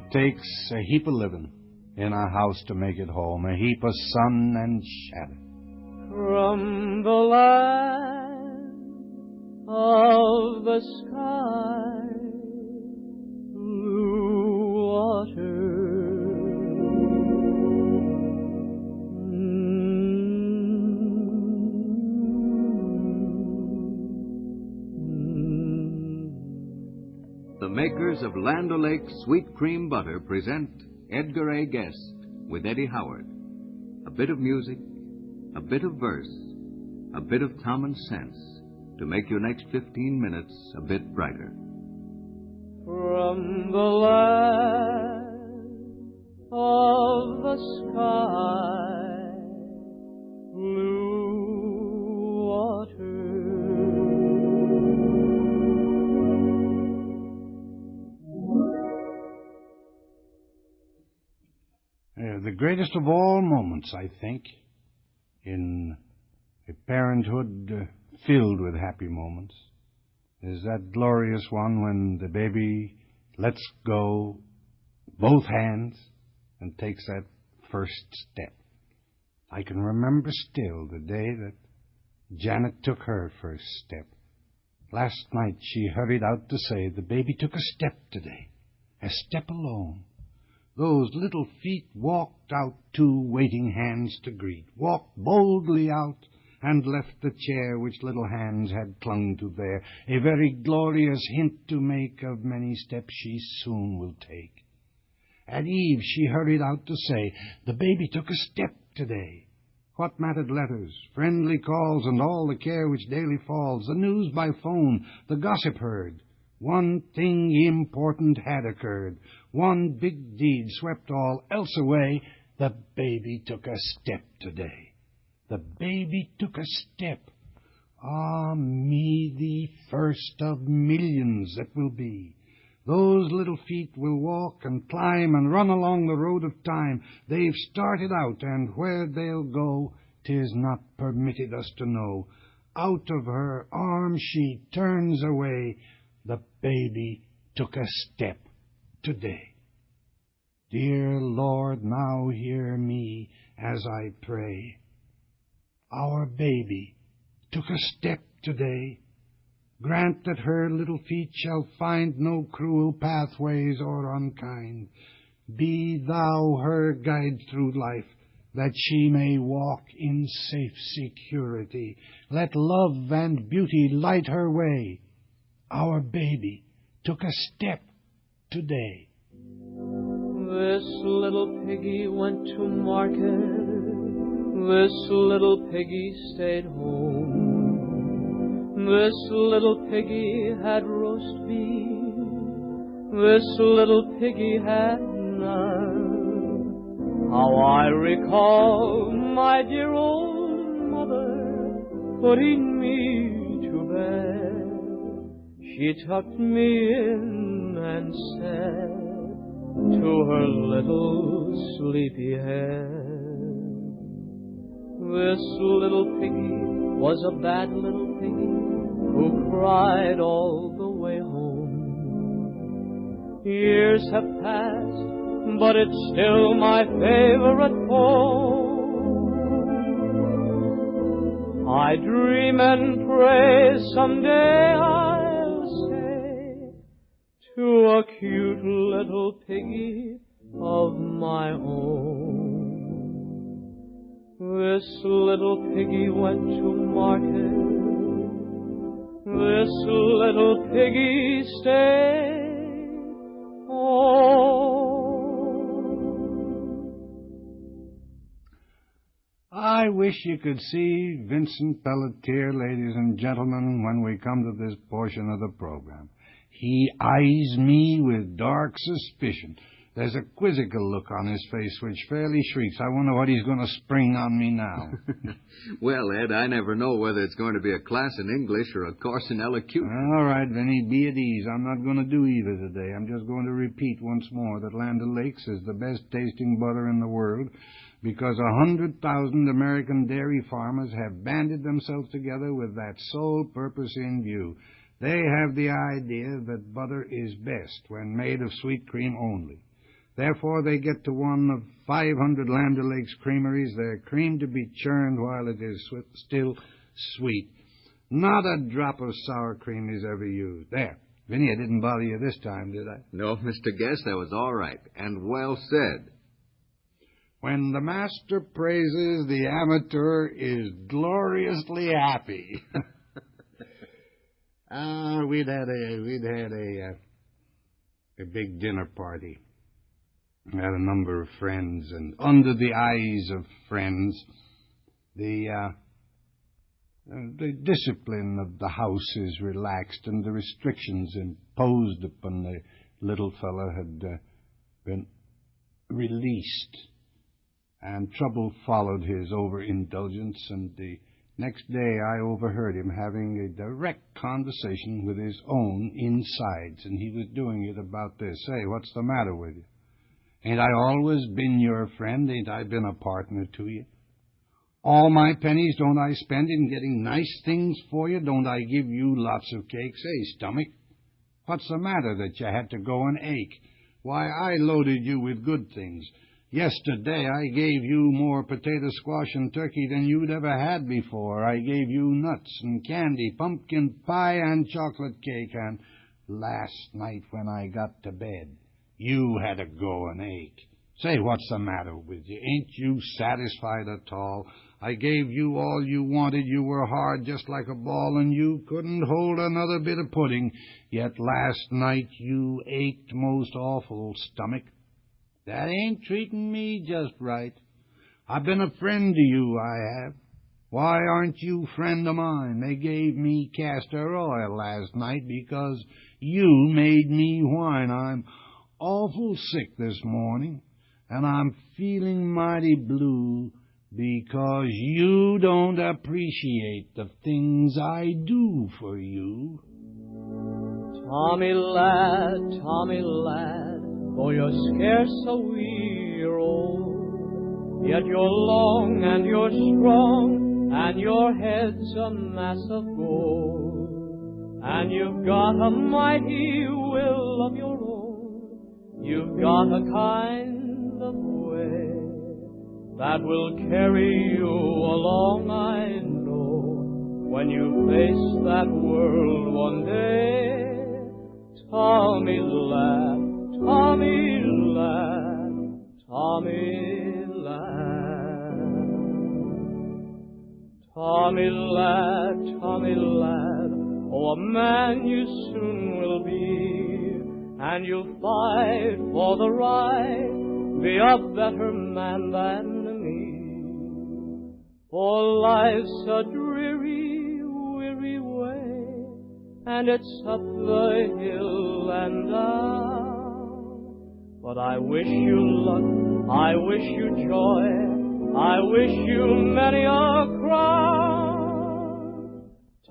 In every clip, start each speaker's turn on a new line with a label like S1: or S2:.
S1: It takes a heap of living in a house to make it home, a heap of sun and shadow.
S2: From the land of the sky, blue water.
S3: The makers of Land O'Lakes Sweet Cream Butter present Edgar A. Guest with Eddie Howard. A bit of music, a bit of verse, a bit of common sense to make your next 15 minutes a bit brighter.
S2: From the land of the sky, blue water.
S1: The greatest of all moments, I think, in a parenthood filled with happy moments, is that glorious one when the baby lets go both hands and takes that first step. I can remember still the day that Janet took her first step. Last night she hurried out to say the baby took a step today, a step alone. Those little feet walked out, two waiting hands to greet, walked boldly out, and left the chair which little hands had clung to there, a very glorious hint to make of many steps she soon will take. At eve she hurried out to say, the baby took a step today. What mattered letters, friendly calls, and all the care which daily falls, the news by phone, the gossip heard? One thing important had occurred. One big deed swept all else away. The baby took a step today. The baby took a step. Ah, me, the first of millions that will be. Those little feet will walk and climb and run along the road of time. They've started out, and where they'll go, 'tis not permitted us to know. Out of her arms she turns away. The baby took a step today. Dear Lord, now hear me as I pray. Our baby took a step today. Grant that her little feet shall find no cruel pathways or unkind. Be thou her guide through life, that she may walk in safe security. Let love and beauty light her way. Our baby took a step today.
S2: This little piggy went to market. This little piggy stayed home. This little piggy had roast beef. This little piggy had none. How I recall my dear old mother putting me to bed. She tucked me in and said to her little sleepy head, this little piggy was a bad little piggy who cried all the way home. Years have passed, but it's still my favorite poem. I dream and pray someday I'll say to a cute little piggy of my own, this little piggy went to market. This little piggy stayed home.
S1: I wish you could see Vincent Pelletier, ladies and gentlemen, when we come to this portion of the program. He eyes me with dark suspicion. There's a quizzical look on his face which fairly shrieks, I wonder what he's going to spring on me now.
S3: Well, Ed, I never know whether it's going to be a class in English or a course in elocution.
S1: All right, Vinny, be at ease. I'm not going to do either today. I'm just going to repeat once more that Land O'Lakes is the best tasting butter in the world because 100,000 American dairy farmers have banded themselves together with that sole purpose in view. They have the idea that butter is best when made of sweet cream only. Therefore, they get to one of 500 Land O'Lakes creameries, their cream to be churned while it is still sweet. Not a drop of sour cream is ever used. There. Vinny, I didn't bother you this time, did I?
S3: No, Mr. Guest, that was all right, and well said.
S1: When the master praises, the amateur is gloriously happy. We'd had a big dinner party. We had a number of friends, and under the eyes of friends, the discipline of the house is relaxed, and the restrictions imposed upon the little fellow had been released. And trouble followed his overindulgence, and the next day I overheard him having a direct conversation with his own insides, and he was doing it about this. Hey, what's the matter with you? Ain't I always been your friend? Ain't I been a partner to you? All my pennies don't I spend in getting nice things for you? Don't I give you lots of cakes? Hey, stomach, what's the matter that you had to go and ache? Why, I loaded you with good things. Yesterday I gave you more potato squash and turkey than you'd ever had before. I gave you nuts and candy, pumpkin pie and chocolate cake. And last night when I got to bed, you had to go and ache. Say, what's the matter with you? Ain't you satisfied at all? I gave you all you wanted. You were hard just like a ball, and you couldn't hold another bit of pudding. Yet last night you ached most awful, stomach. That ain't treating me just right. I've been a friend to you, I have. Why aren't you friend of mine? They gave me castor oil last night because you made me whine. I'm awful sick this morning, and I'm feeling mighty blue because you don't appreciate the things I do for you.
S2: Tommy lad, though you're scarce a year old, yet you're long and you're strong, and your head's a mass of gold, and you've got a mighty will of your own. You've got a kind of way that will carry you along, I know, when you face that world one day. Tommy lad, Tommy lad, Tommy lad. Tommy lad, Tommy lad, oh, a man you soon will be, and you'll fight for the right, be a better man than me. For life's a dreary, weary way, and it's up the hill and down. But I wish you luck, I wish you joy, I wish you many a crown.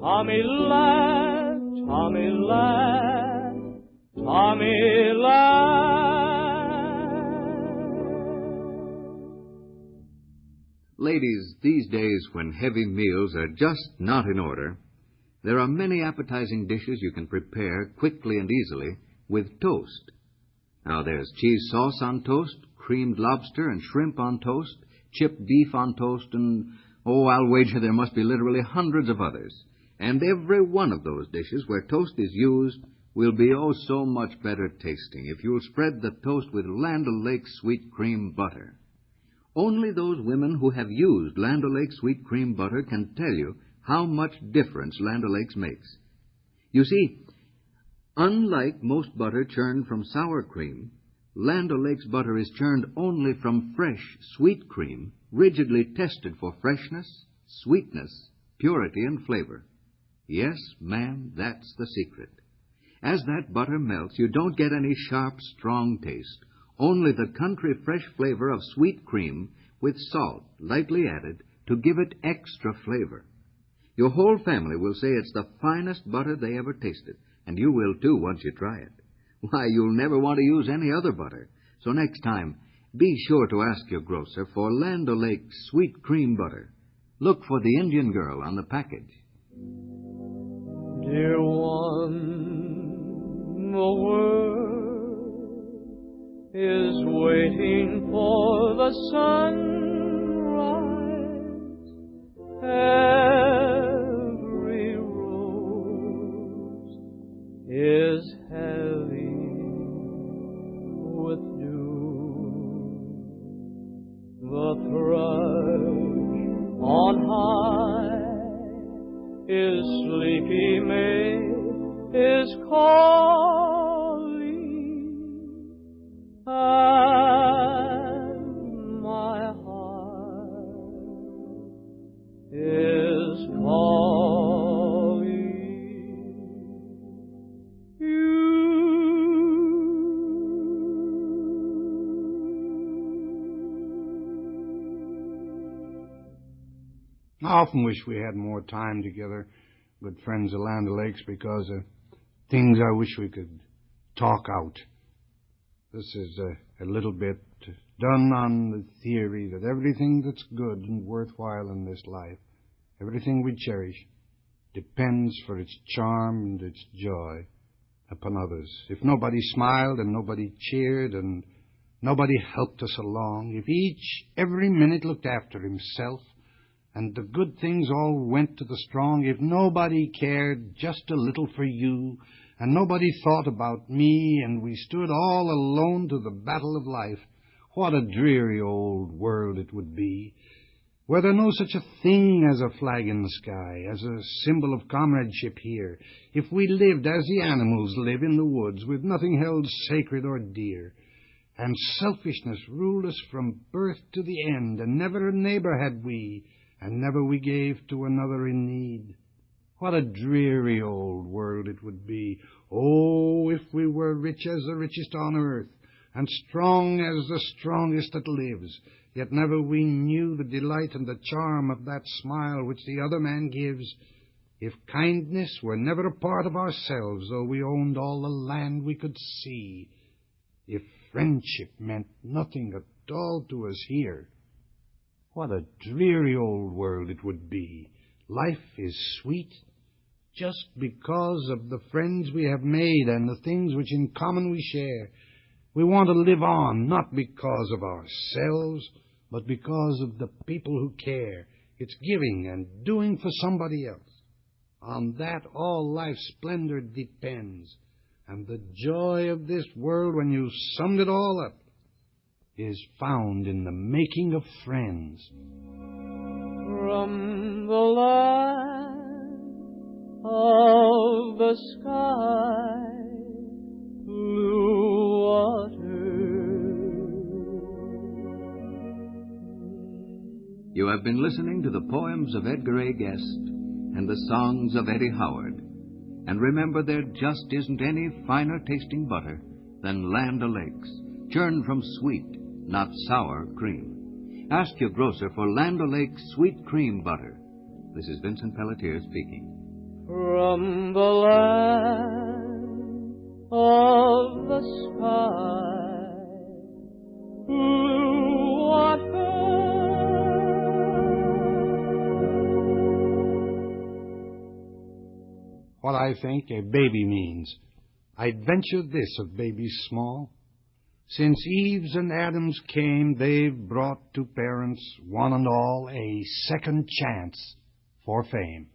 S2: Tommy lad, Tommy lad, Tommy lad.
S3: Ladies, these days when heavy meals are just not in order, there are many appetizing dishes you can prepare quickly and easily with toast. Now, there's cheese sauce on toast, creamed lobster and shrimp on toast, chipped beef on toast, and, I'll wager there must be literally hundreds of others. And every one of those dishes where toast is used will be so much better tasting if you'll spread the toast with Land O'Lakes sweet cream butter. Only those women who have used Land O'Lakes sweet cream butter can tell you how much difference Land O'Lakes makes. You see, unlike most butter churned from sour cream, Land O'Lakes butter is churned only from fresh, sweet cream, rigidly tested for freshness, sweetness, purity, and flavor. Yes, ma'am, that's the secret. As that butter melts, you don't get any sharp, strong taste, only the country fresh flavor of sweet cream with salt lightly added to give it extra flavor. Your whole family will say it's the finest butter they ever tasted, and you will too once you try it. Why, you'll never want to use any other butter. So next time, be sure to ask your grocer for Land O'Lakes sweet cream butter. Look for the Indian girl on the package.
S2: Dear one, the world is waiting for the sunrise. Every rose is heavy with dew. The thrush on high is sleepy May is calling, and my heart is calling you.
S1: I often wish we had more time together, good friends of Land O'Lakes, because things I wish we could talk out. This is a little bit done on the theory that everything that's good and worthwhile in this life, everything we cherish, depends for its charm and its joy upon others. If nobody smiled and nobody cheered and nobody helped us along, if each every minute looked after himself, and the good things all went to the strong, if nobody cared just a little for you, and nobody thought about me, and we stood all alone to the battle of life, what a dreary old world it would be. Were there no such a thing as a flag in the sky, as a symbol of comradeship here, if we lived as the animals live in the woods, with nothing held sacred or dear, and selfishness ruled us from birth to the end, and never a neighbor had we, and never we gave to another in need. What a dreary old world it would be. Oh, if we were rich as the richest on earth, and strong as the strongest that lives, yet never we knew the delight and the charm of that smile which the other man gives. If kindness were never a part of ourselves, though we owned all the land we could see, if friendship meant nothing at all to us here, what a dreary old world it would be. Life is sweet just because of the friends we have made and the things which in common we share. We want to live on, not because of ourselves, but because of the people who care. It's giving and doing for somebody else. On that all life's splendor depends. And the joy of this world, when you summed it all up, is found in the making of friends.
S2: From the land of the sky, blue water.
S3: You have been listening to the poems of Edgar A. Guest and the songs of Eddie Howard. And remember, there just isn't any finer tasting butter than Land O'Lakes, churned from sweet, not sour cream. Ask your grocer for Land O'Lakes Sweet Cream Butter. This is Vincent Pelletier speaking.
S2: From the land of the sky, blue water.
S1: What I think a baby means. I'd venture this of babies small. Since Eve's and Adam's came, they've brought to parents, one and all, a second chance for fame.